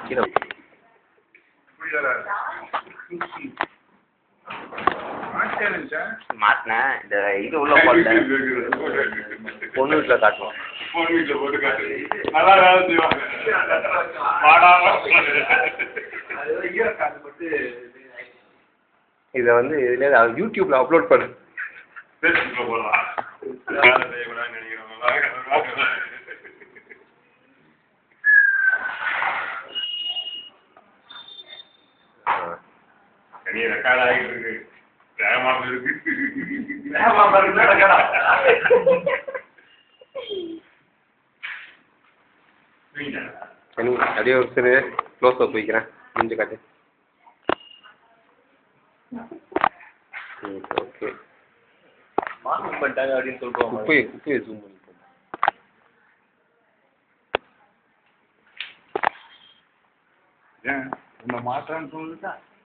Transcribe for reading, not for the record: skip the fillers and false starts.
கீழே மாட்டினேன். இந்த இது உள்ள போடல. பொண்ணு வீட்டில் காட்டுவோம். பொண்ணு வீட்டில் போட்டு காட்டு. நல்லா வேலை செய்வாங்க. இதை வந்து இதுலேயே யூடியூப்ல அப்லோட் பண்ணு. ஃபேஸ்புக்கில் போடலாம். வேலை செய்யக்கூடாதுன்னு நினைக்கிறவங்க கனியை ரெக்கார்ட் ஆகிட்டு இருக்கு. வேகமாக இருக்கு. அப்படியே ஒரு சிறு க்ளோஸ் அப் வைக்கிறேன். முடிஞ்சு காட்டு. ஓகே மார்க் பண்ணிட்டாங்க அப்படின்னு சொல்லுவாங்க. குப்பையை ஜூம் பண்ணிப்போம். ஏன் உன்னை மாற்றான்னு சொல்லுதா?